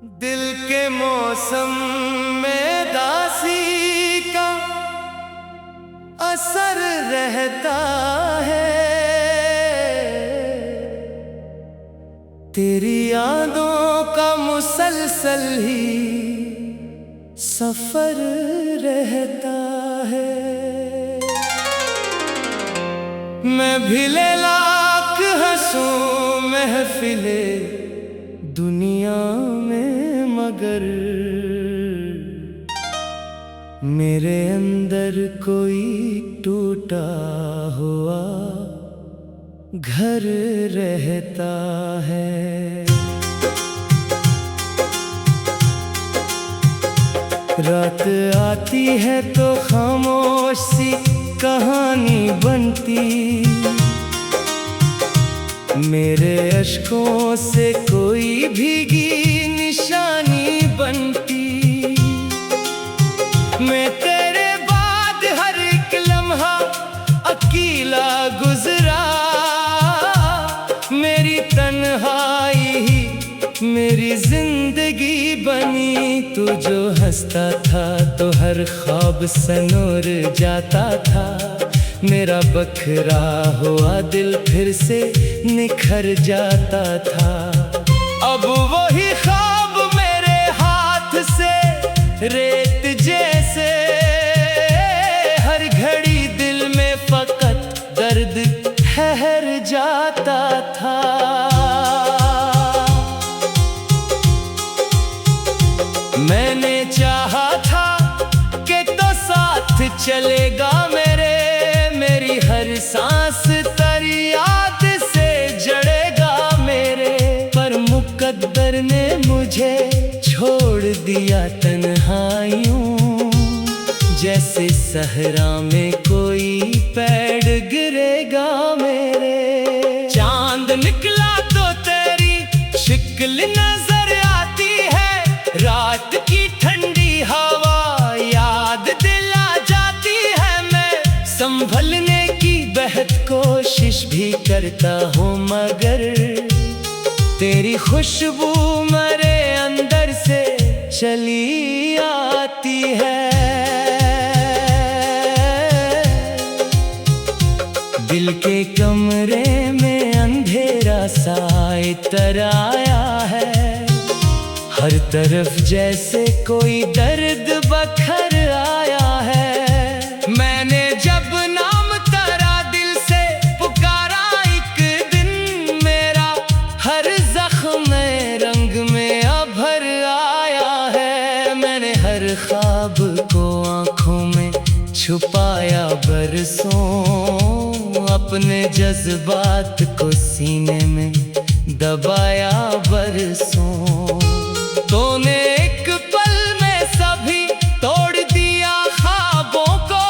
दिल के मौसम में दासी का असर रहता है। तेरी यादों का मुसलसल ही सफर रहता है। मैं भिले लाख हंसूं महफिले दुनिया में, मगर मेरे अंदर कोई टूटा हुआ घर रहता है। रात आती है तो खामोश सी कहानी बनती, मेरे अश्कों से कोई भीगी निशानी बनती। मैं तेरे बाद हर एक लम्हा अकेला गुजरा, मेरी तन्हाई ही मेरी जिंदगी बनी। तू जो हंसता था तो हर ख्वाब सनोर जाता था, मेरा बखरा हुआ दिल फिर से निखर जाता था। अब वही ख्वाब मेरे हाथ से रेत जैसे, हर घड़ी दिल में फकत दर्द ठहर जाता था। मैंने चाहा था कि तो साथ चलेगा मेरे, मेरी हर सांस तेरी याद से जड़ेगा मेरे। पर मुकद्दर ने मुझे छोड़ दिया तन्हाइयों, जैसे सहरा में कोई पेड़ गिरेगा मेरे। चांद निकला तो तेरी शिक्ल नजर आती है, रात की ठंडी हवा याद दिला जाती है। मैं संभलने की बेहद कोशिश भी करता हूँ, मगर तेरी खुशबू मेरे अंदर से चली आती है। दिल के कमरे में अंधेरा सा इतर आया है, हर तरफ जैसे कोई दर्द बखर आया है। मैंने जब नाम तेरा दिल से पुकारा एक दिन, मेरा हर जख्म रंग में अभर आया है। मैंने हर ख्वाब को आंखों में छुपाया बरसों, अपने जज्बात को सीने में दबाया बरसों। तूने एक पल में सभी तोड़ दिया ख्वाबों को,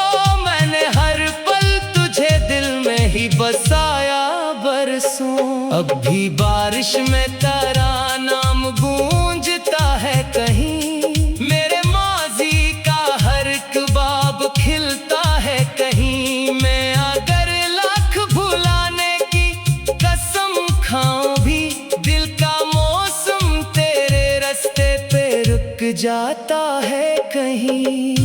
मैंने हर पल तुझे दिल में ही बसाया बरसों। अब भी बारिश में तेरा नाम गूंजता है कहीं, मेरे माजी का हर ख्वाब खिलता है कहीं। मैं अगर लाख भुलाने की कसम खाऊं भी, दिल का मौसम तेरे रास्ते पे रुक जाता है कहीं।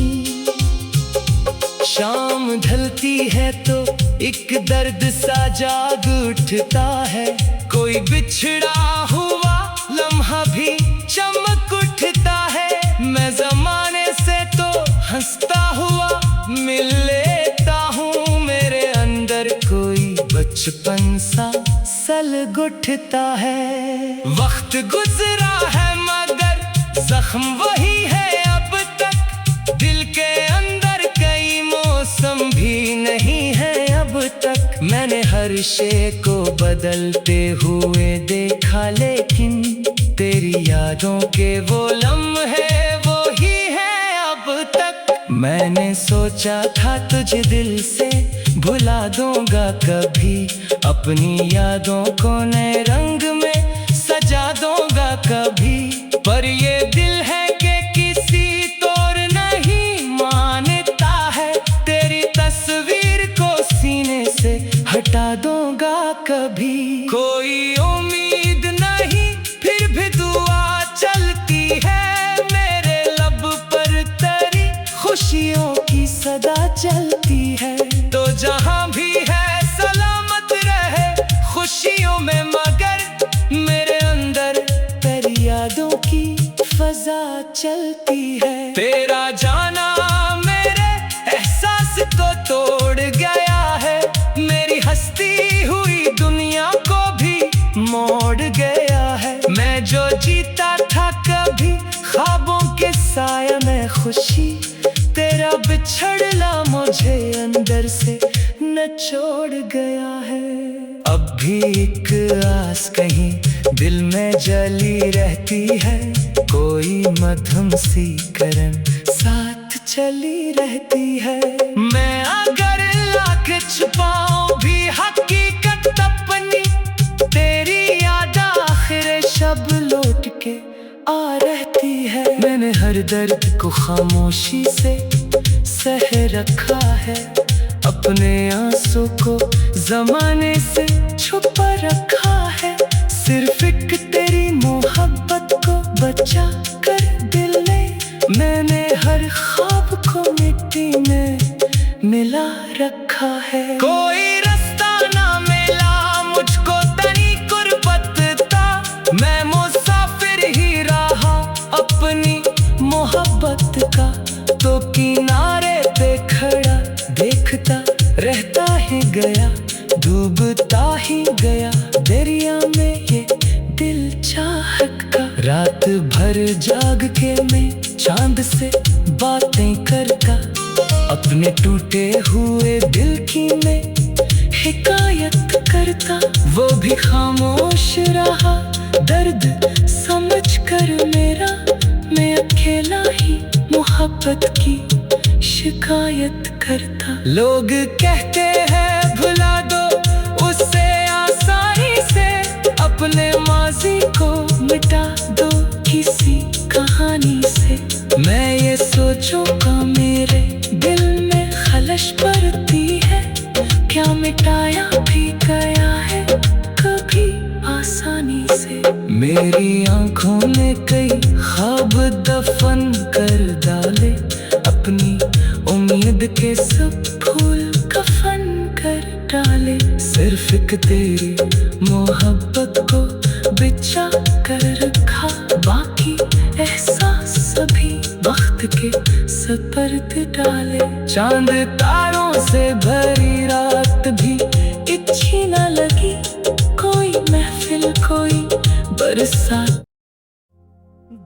शाम ढलती है तो एक दर्द सा जाग उठता है, कोई बिछड़ा हुआ लम्हा भी चमक उठता है। मैं जमाने से तो हंसता हुआ मिल लेता हूँ, मेरे अंदर कोई बचपन सा सलग उठता है। वक्त गुजरा है मगर जख्म वही है अब तक, दिल के अंदर कई मौसम भी नहीं है अब तक। मैंने हर शे को बदलते हुए देखा, लेकिन तेरी यादों के वो लम्हे वो ही है अब तक। मैंने सोचा था तुझे दिल से भुला दूंगा कभी, अपनी यादों को नए रंग में सजा दूंगा कभी। पर ये दिल है कि किसी तौर नहीं मानता है, तेरी तस्वीर को सीने से हटा दूंगा कभी। कोई उम्मीद नहीं फिर भी दुआ चलती जलती है। तो जहां भी है सलामत रहे खुशियों में, मगर मेरे अंदर तेरी यादों की फजा चलती है। तेरा जाना मेरे एहसास को तोड़ गया है, मेरी हंसती हुई दुनिया को भी मोड़ गया है। मैं जो जीता था कभी ख्वाबों के साया में खुशी, तेरा बिछड़ना मुझे अंदर से निचोड़ गया है। अब भी एक आस कहीं दिल में जली रहती है, कोई मध्यम सी करन साथ चली रहती है। मैं अगर लाख छुपाऊं भी हकीकत अपनी, तेरी याद आखिर शब लौट के आ रहती है। मैंने हर दर्द को खामोशी से सह रखा है, अपने आंसू को जमाने से छुपा रखा है। सिर्फ एक तेरी मोहब्बत को बचा कर दिल ने, मैंने हर ख्वाब को मिट्टी में मिला रखा है। कोई रास्ता ना मिला मुझको तनी गुर्बत था, मैं मुसाफिर ही रहा अपनी मोहब्बत का। तो किनारे पे खड़ा देखता रहता ही गया, डूबता ही गया दरिया में ये दिल चाहत का। रात भर जाग के मैं चांद से बातें करता, अपने टूटे हुए दिल की मैं हिकायत करता। वो भी खामोश रहा दर्द समझ कर मेरा, मैं अकेला ही मोहब्बत की शिकायत करता। लोग कहते हैं भुला दो उससे आसानी से, अपने माजी को मिटा दो किसी कहानी से। मैं ये सोचूं का मेरे दिल में खलश पड़ती है, क्या मिटाया भी गया है कभी आसानी से। मेरी आंखों ने कई ख्वाब दफन कर डाले, अपनी उम्मीद के सब फूल कफन कर डाले। सिर्फ एक तेरी मोहब्बत को बिछा कर रखा, बाकी एहसास सभी वक्त के सपर्द डाले। चांद तारों से भरी रात भी अच्छी न लगी, कोई महफिल कोई बरसात।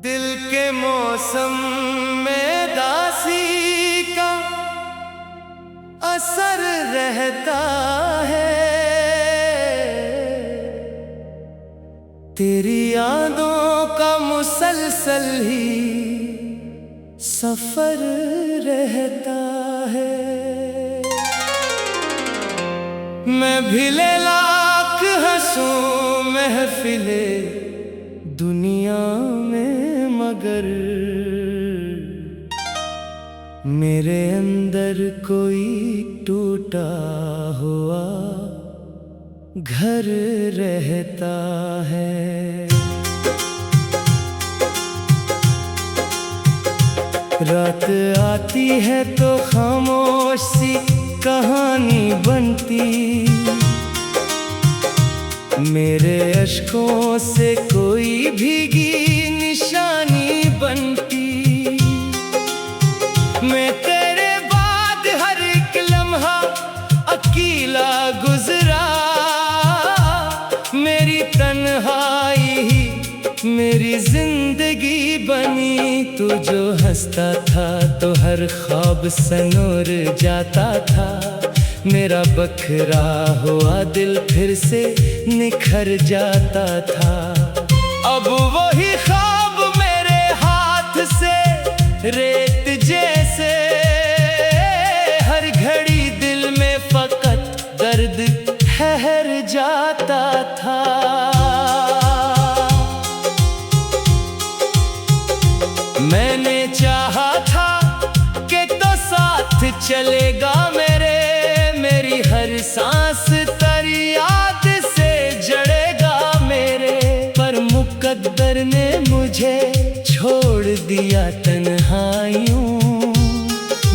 दिल के मौसम में दासी का असर रहता है, तेरी यादों का मुसलसल ही सफर रहता है। मैं भिले लाख हंसूं महफिले दुनिया में, मगर मेरे अंदर कोई टूटा हुआ घर रहता है। रात आती है तो खामोश सी कहानी बनती, मेरे अश्कों से कोई भीगी निशानी बनती। मैं तेरे बाद हर एक लम्हा अकेला गुजरा, मेरी तन्हाई ही मेरी जिंदगी बनी। तू जो हंसता था तो हर ख्वाब सनोर जाता था, मेरा बखरा हुआ दिल फिर से निखर जाता था। अब वही ख्वाब मेरे हाथ से रेत जैसे, हर घड़ी दिल में फकत दर्द ठहर जाता था। मैंने चाहा था कि तो साथ चलेगा मेरे, मेरी हर सांस तेरी याद से जड़ेगा मेरे। पर मुकद्दर ने मुझे छोड़ दिया तन्हाइयों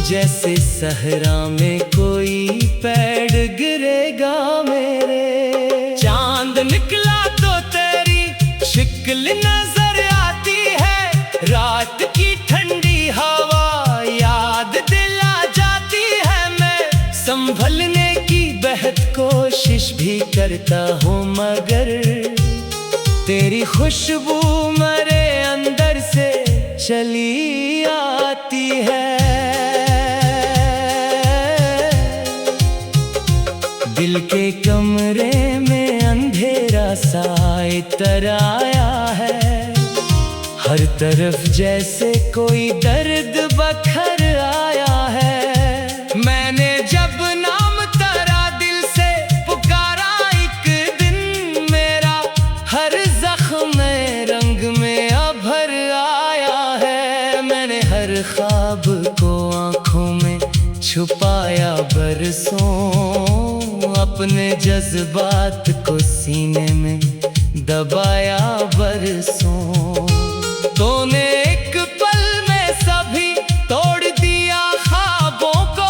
जैसे सहरा में कोई पेड़ गिरेगा मेरे। चांद निकला तो तेरी शिक्ल नजर आती है, रात की ठंडी हवा याद दिला जाती है। मैं संभलने की बेहद कोशिश भी करता हूँ, मगर तेरी खुशबू मेरे अंदर से चली आती है। दिल के कमरे में अंधेरा सा इतर आया है, हर तरफ जैसे कोई दर्द बखर आया है। मैंने जब नाम तेरा दिल से पुकारा, एक दिन मेरा हर जख्म रंग में अभर आया है। मैंने हर ख्वाब को आंखों में छुपाया बरसों, अपने जज्बात को सीने में दबाया बरसों। तूने एक पल में सभी तोड़ दिया ख्वाबों को,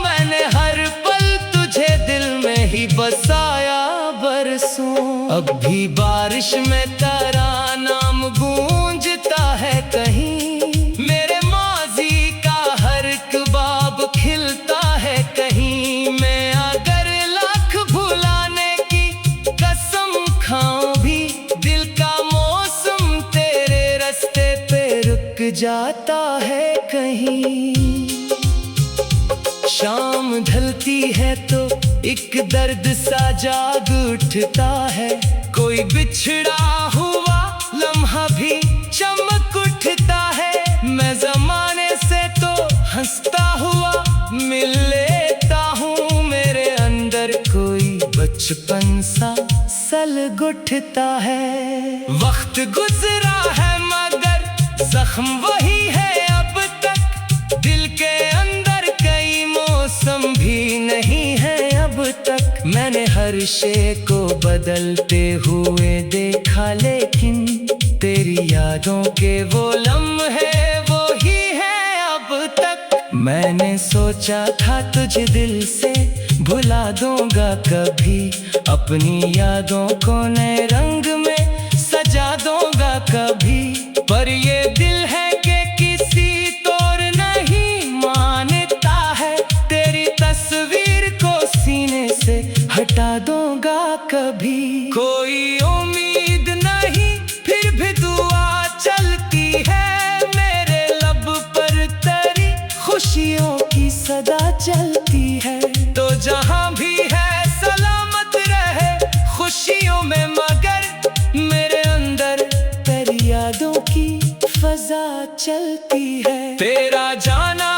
मैंने हर पल तुझे दिल में ही बसाया बरसों। अब भी बारिश में तेरा नाम गूंजता है कहीं, मेरे माजी का हर ख्वाब खिलता है कहीं। मैं अगर लाख भुलाने की कसम खाऊं भी, दिल का मौसम तेरे रास्ते पे रुक जाता है कहीं। शाम ढलती है तो एक दर्द सा जाग उठता है, कोई बिछड़ा हुआ लम्हा भी चमक उठता है। मैं जमाने से तो हंसता हुआ मिल लेता हूँ, मेरे अंदर कोई बचपन सा सलग उठता है। वक्त गुजरा है मगर जख्म वही है अब तक, दिल के अंदर कई मौसम भी नहीं है अब तक। मैंने हर शे को बदलते हुए देखा, लेकिन तेरी यादों के वो लम्हे वो ही है अब तक। मैंने सोचा था तुझे दिल से भुला दूंगा कभी, अपनी यादों को नए रंग में सजा दूंगा कभी। पर ये दिल है कि किसी तौर नहीं मानता है, तेरी तस्वीर को सीने से हटा दूंगा कभी। कोई उम्मीद नहीं फिर भी दुआ चलती है, मेरे लब पर तेरी खुशियों की सदा चलती है। तो जहां भी है सलामत रहे खुशियों में, मगर मेरे अंदर तेरी यादों की फजा चलती है। तेरा जाना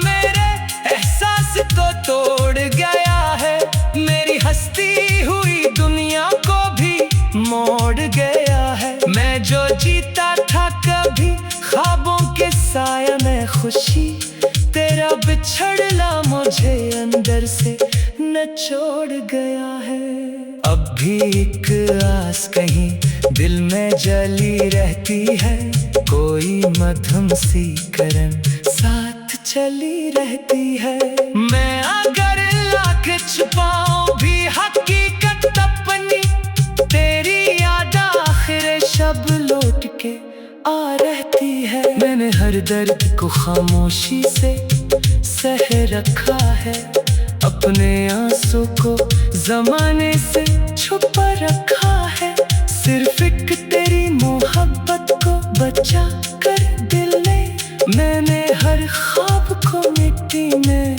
मेरे एहसास को तोड़ गया है, मेरी हंसती हुई दुनिया को भी मोड़ गया है। मैं जो जीता था कभी ख्वाबों के साया में खुशी, तेरा बिछड़ना मुझे अंदर से निचोड़ गया है। अब भी एक आस कहीं दिल में जली रहती है, कोई मध्यम सी करन साथ चली रहती है। मैं अगर लाख छुपाऊं भी हकीकत अपनी, तेरी याद आखिर शब लौट के आ रहती है। मैंने हर दर्द को खामोशी से सह रखा है, अपने आंसू को जमाने से छुपा रखा है। सिर्फ एक तेरी मोहब्बत को बचा कर दिल ने, मैंने हर ख्वाब को मिट्टी में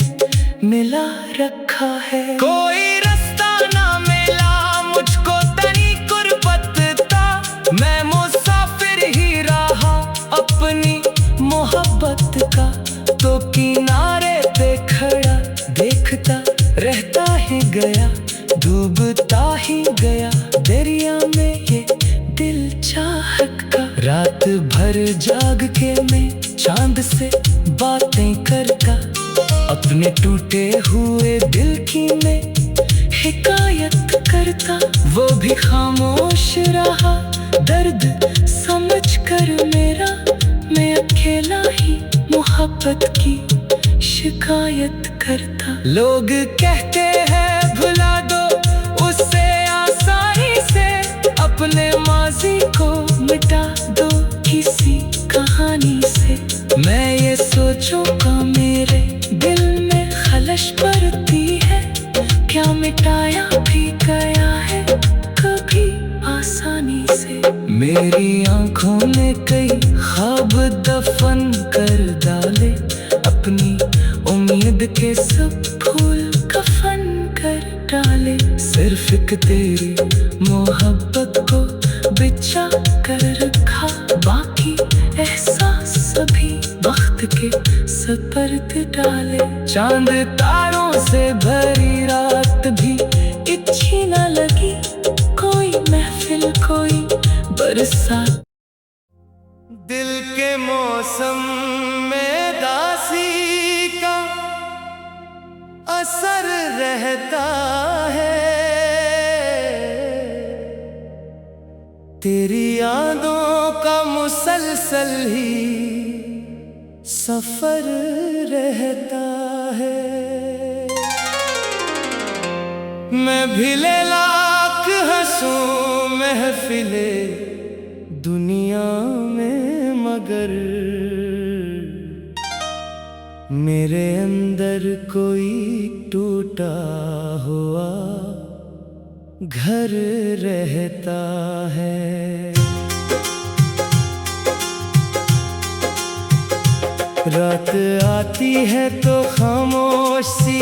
मिला रखा है। कोई रास्ता ना मिला मुझको तेरी गुर्बत था, मैं मुसाफिर ही रहा अपनी मोहब्बत का। तो किनारे पे खड़ा देखता रहता ही गया, डूबता ही गया दरिया में ये दिल चाहत का। रात भर जाग के मैं चांद से बातें करता, अपने टूटे हुए दिल की मैं हिकायत करता। वो भी खामोश रहा दर्द समझ कर मेरा, मैं अकेला ही मोहब्बत की शिकायत करता। लोग कहते हैं भुला दो उससे आसानी से, अपने माजी को मिटा दो किसी कहानी से। मैं ये सोचूंगा मेरे दिल में खलश पड़ती है, क्या मिटाया भी गया है कभी आसानी से। मेरी आंखों ने कई ख्वाब दफन कर डाले, अपनी उम्मीद के सब फूल कफन कर डाले। सिर्फ एक तेरी मोहब्बत को बिछा कर रखा, बाकी एहसास सभी वक्त के सपर्द डाले। चांद तारों से भरी रात भी अच्छी न लगी, कोई महफिल कोई बरसात। दिल के मौसम में दासी का असर रहता है, तेरी यादों का मुसलसल ही सफर रहता है। मैं भिले लाख हंसूं महफिले दुनिया में, मगर मेरे अंदर कोई टूटा हुआ घर रहता है। रात आती है तो खामोश सी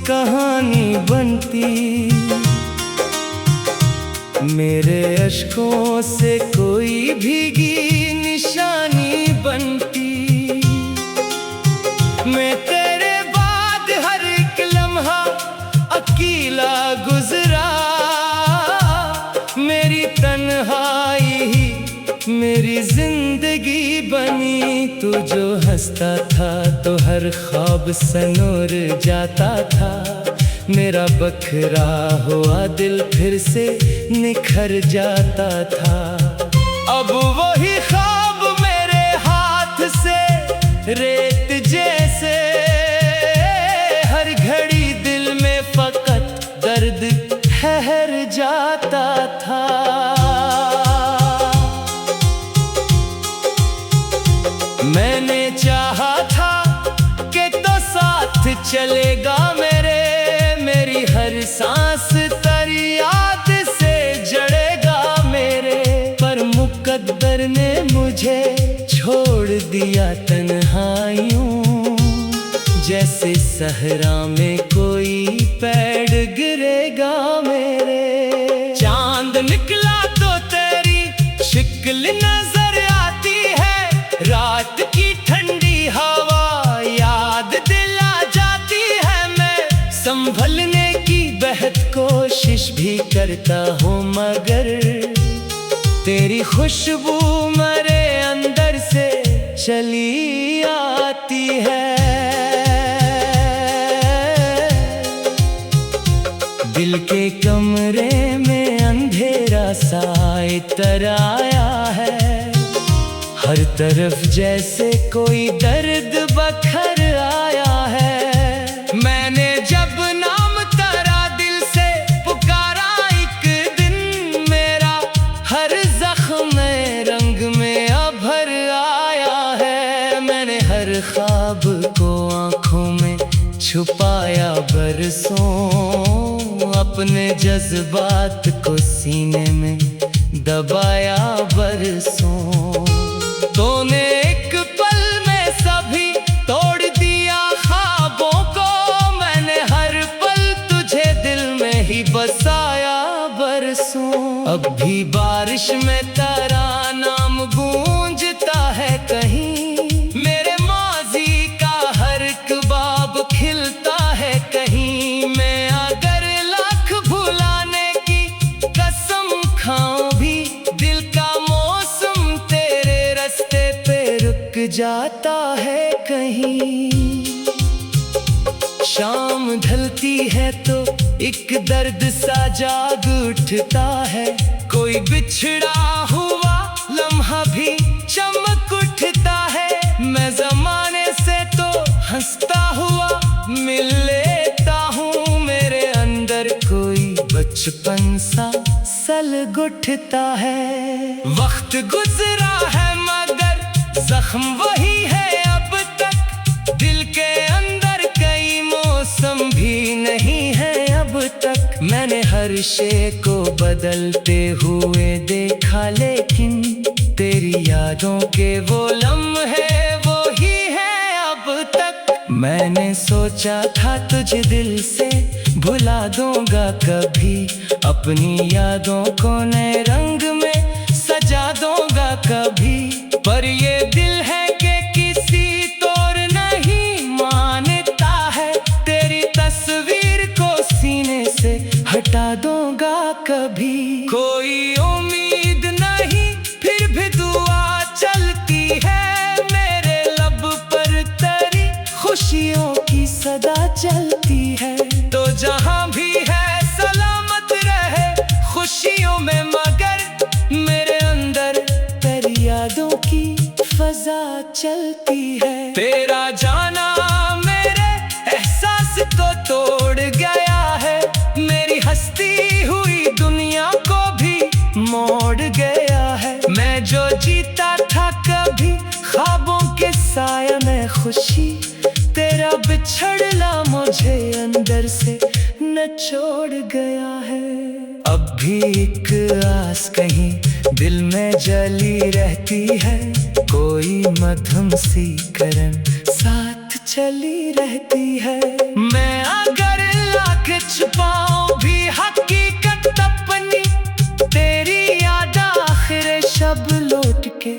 कहानी बनती, मेरे अश्कों से कोई भीगी निशानी बनती। मैं तेरे बाद हर एक लम्हा अकेला गुजरा, मेरी तन्हाई ही मेरी जिंदगी बनी। तू जो हंसता था तो हर ख्वाब सनोर जाता था, मेरा बखरा हुआ दिल फिर से निखर जाता था। अब वही ख्वाब मेरे हाथ से रेत जैसे, हर घड़ी दिल में फकत दर्द ठहर जाता था। मैंने चाहा था कि तो साथ चलेगा मेरे, मेरी हर सांस तेरी याद से जड़ेगा मेरे। पर मुकद्दर ने मुझे छोड़ दिया तन्हाइयों, जैसे सहरा में कोई पेड़ गिरेगा मेरे। चांद निकला तो तेरी शिक्ल नजर आती है, रात की ठंडी हवा याद दिला जाती है। मैं संभलने की बेहद कोशिश भी करता हूँ, मगर तेरी खुशबू मेरे अंदर से चली आती है। दिल के कमरे में अंधेरा सा इतर आया है, हर तरफ जैसे कोई दर्द बखर आया है। मैंने जब नाम तेरा दिल से पुकारा एक दिन, मेरा हर जख्म रंग में अभर आया है। मैंने हर ख्वाब को आंखों में छुपाया बरसों, अपने जज्बात को सीने में दबाया बरसों। तूने एक पल में सभी तोड़ दिया ख्वाबों को, मैंने हर पल तुझे दिल में ही बसाया बरसों। अब भी बारिश में तेरा नाम गूंजता है कहीं, मेरे माजी का हर एक बाब खिलता है कहीं। मैं अगर लाख भुलाने की कसम खाऊं भी, दिल का मौसम तेरे रास्ते पे रुक जाता है कहीं। शाम ढलती है तो एक दर्द सा जाग उठता है, कोई बिछड़ा हुआ लम्हा भी चमक उठता है। मैं जमाने से तो हंसता हूँ बचपन सा सलग उठता है। वक्त गुजरा है मगर जख्म वही है अब तक, दिल के अंदर कई मौसम भी नहीं है अब तक। मैंने हर शे को बदलते हुए देखा, लेकिन तेरी यादों के वो लम्हे वो ही है अब तक। मैंने सोचा था तुझे दिल से भुला दूंगा कभी, अपनी यादों को नए रंग में सजा दूंगा कभी। पर ये दिल है कि किसी तौर नहीं मानता है, तेरी तस्वीर को सीने से हटा दूंगा कभी। कोई उम्मीद नहीं फिर भी दुआ चलती है, मेरे लब पर तेरी खुशियों की सदा चलती है। तो जहां भी है सलामत रहे खुशियों में, मगर मेरे अंदर तेरी यादों की फजा चलती है। तेरा जाना मेरे एहसास को तोड़ गया है, मेरी हंसती हुई दुनिया को भी मोड़ गया है। मैं जो जीता था कभी ख्वाबों के साया में खुशी, तेरा बिछड़ना मुझे अंदर से निचोड़ गया है। अब भी एक आस कहीं दिल में जली रहती है, कोई मध्यम सी करन साथ चली रहती है। मैं अगर लाख छुपाऊं भी हकीकत अपनी, तेरी याद आखिर शब लौट के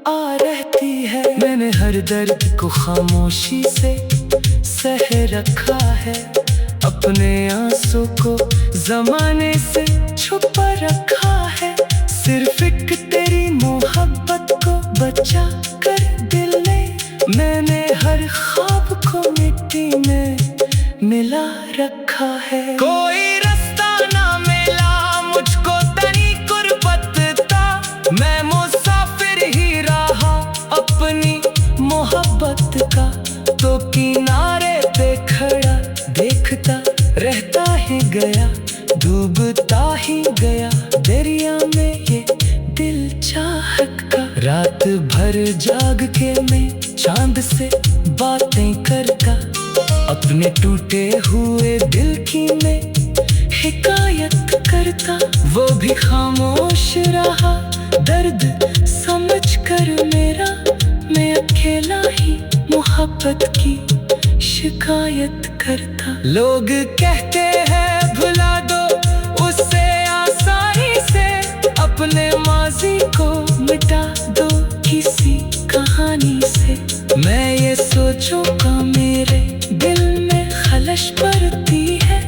आ रहती है। मैंने हर दर्द को खामोशी से सह रखा है, अपने आंसू को जमाने से छुपा रखा है। सिर्फ एक तेरी मोहब्बत को बचा कर दिल ने, मैंने हर ख्वाब को मिट्टी में मिला रखा है। कोई रास्ता ना मिला मुझको तेरी गुर्बत का, मैं मुसाफिर ही रहा अपनी मोहब्बत का। तो किनारे पे खड़ा देखता रहता ही गया, डूबता ही गया दरिया में ये दिल चाहत का। रात भर जाग के मैं चांद से बातें करता, अपने टूटे हुए दिल की मैं हिकायत करता। वो भी खामोश रहा दर्द समझ कर मेरा, मैं अकेला ही मोहब्बत की शिकायत करता। लोग कहते हैं भुला दो उससे आसानी से, अपने माजी को मिटा दो किसी कहानी से। मैं ये सोचूं का मेरे दिल में खलश पड़ती है,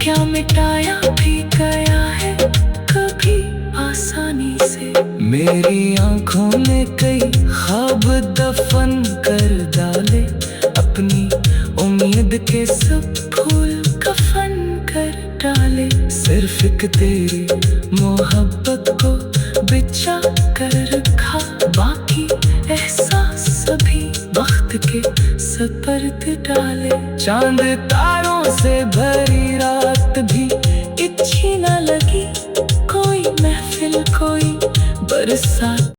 क्या मिटाया भी गया है कभी आसानी से। मेरी आंखों में कई ख्वाब दफन कर डाले, अपनी उम्मीद के सब फूल कफन कर डाले। सिर्फ एक तेरी मोहब्बत को बिछा कर रखा, बाकी एहसास सभी वक्त के सपर्द डाले। चांद तारों से भरी रात भी अच्छी न लगी, कोई महफिल कोई बरसात